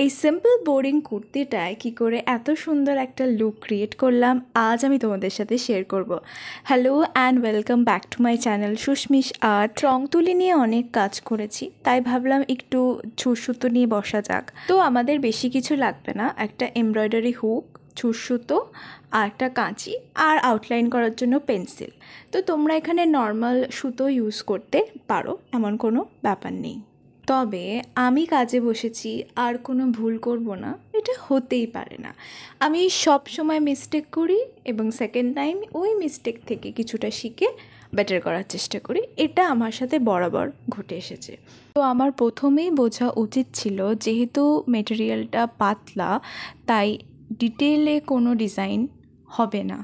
এই simple boring কুর্তিটায় কী করে এত সুন্দর একটা লুক ক্রিয়েট করলাম আজ আমি তোমাদের সাথে শেয়ার করব। Hello and welcome back to my channel Susmi's art. রং তুলি নিয়ে অনেক কাজ করেছি, তাই ভাবলাম একটু ছুঁচ-সুতো নিয়ে বসা যাক। তো আমাদের বেশি কিছু লাগবে না, একটা এমব্রয়ডারি হুক, ছুঁচ-সুতো আর একটা কাঁচি আর আউটলাইন করার জন্য পেন্সিল। তো তোমরা এখানে নর্মাল সুতো ইউজ করতে পারো, এমন কোনো ব্যাপার নেই। তবে আমি কাজে বসেছি আর কোনো ভুল করব না, এটা হতেই পারে না। আমি সব সময় মিস্টেক করি এবং সেকেন্ড টাইম ওই মিস্টেক থেকে কিছুটা শিখে বেটার করার চেষ্টা করি। এটা আমার সাথে বরাবর ঘটে এসেছে। তো আমার প্রথমেই বোঝা উচিত ছিল, যেহেতু মেটেরিয়ালটা পাতলা তাই ডিটেলে কোনো ডিজাইন হবে না।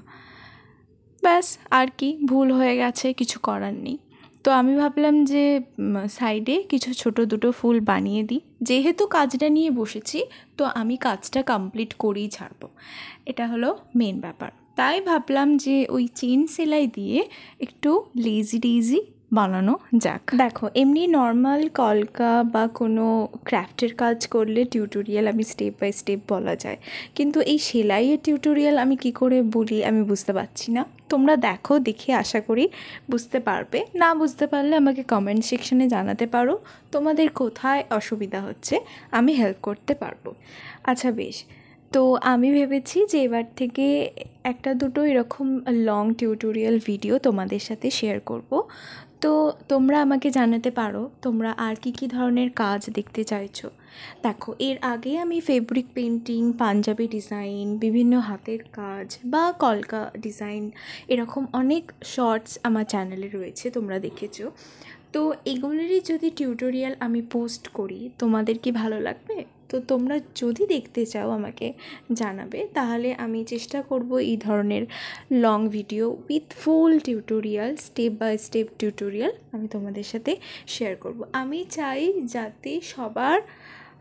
ব্যাস, আর কি, ভুল হয়ে গেছে, কিছু করার নেই। তো আমি ভাবলাম যে সাইডে কিছু ছোট দুটো ফুল বানিয়ে দিই। যেহেতু কাজটা নিয়ে বসেছি তো আমি কাজটা কমপ্লিট করেই ছাড়বো, এটা হলো মেন ব্যাপার। তাই ভাবলাম যে ওই চেন সেলাই দিয়ে একটু লেজি ডেজি বানানো যাক। দেখো, এমনি নর্মাল কলকা বা কোনো ক্রাফটের কাজ করলে টিউটোরিয়াল আমি স্টেপ বাই স্টেপ বলা যায়, কিন্তু এই সেলাইয়ের টিউটোরিয়াল আমি কি করে বলি আমি বুঝতে পারছি না। তোমরা দেখো, দেখে আশা করি বুঝতে পারবে। না বুঝতে পারলে আমাকে কমেন্ট সেকশনে জানাতে পারো তোমাদের কোথায় অসুবিধা হচ্ছে, আমি হেল্প করতে পারবো। আচ্ছা বেশ, তো আমি ভেবেছি যে এবার থেকে একটা দুটো এরকম লং টিউটোরিয়াল ভিডিও তোমাদের সাথে শেয়ার করব। তো তোমরা আমাকে জানাতে পারো তোমরা আর কি ধরনের কাজ দেখতে চাইছো। দেখো, এর আগে আমি ফেব্রিক পেন্টিং, পাঞ্জাবি ডিজাইন, বিভিন্ন হাতের কাজ বা কলকা ডিজাইন, এরকম অনেক শর্টস আমার চ্যানেলে রয়েছে, তোমরা দেখেছো। তো এগুলোরই যদি টিউটোরিয়াল আমি পোস্ট করি তোমাদের কি ভালো লাগবে? তো তোমরা যদি দেখতে চাও আমাকে জানাবে, তাহলে আমি চেষ্টা করব এই ধরনের long video with full tutorial, step by step tutorial আমি তোমাদের সাথে শেয়ার করব। আমি চাই যাতে সবার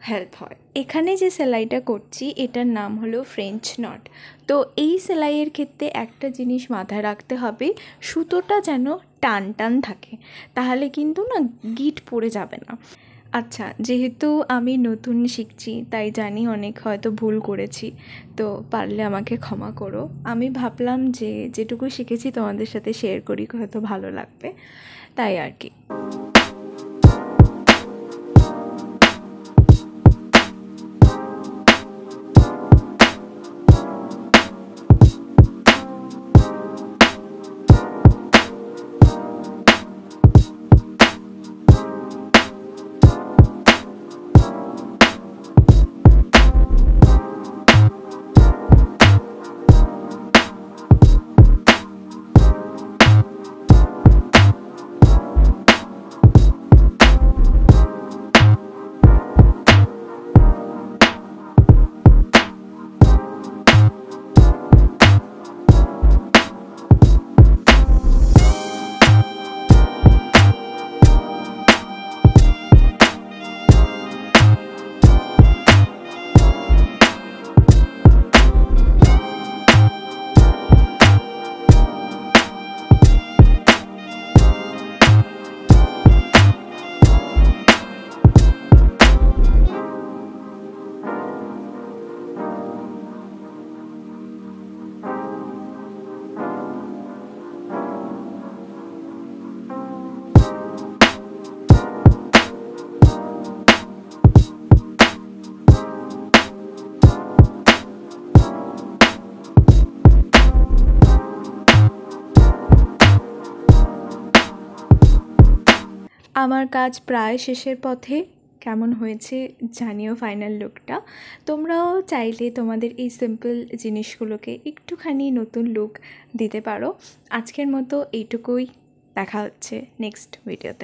হেল্প হয়। এখানে যে সেলাইটা করছি এটার নাম হলো ফ্রেঞ্চ নট। তো এই সেলাইয়ের ক্ষেত্রে একটা জিনিস মাথায় রাখতে হবে, সুতোটা যেন টান টান থাকে, তাহলে কিন্তু না গিট পড়ে যাবে না। আচ্ছা, যেহেতু আমি নতুন শিখছি তাই জানি অনেক হয়তো ভুল করেছি, তো পারলে আমাকে ক্ষমা করো। আমি ভাবলাম যে যেটুকু শিখেছি তোমাদের সাথে শেয়ার করি, হয়তো ভালো লাগবে, তাই আর কি। আমার কাজ প্রায় শেষের পথে। কেমন হয়েছে জানিও ফাইনাল লুকটা। তোমরাও চাইলে তোমাদের এই সিম্পল জিনিসগুলোকে একটুখানি নতুন লুক দিতে পারো। আজকের মতো এইটুকুই, দেখা হচ্ছে নেক্সট ভিডিওতে।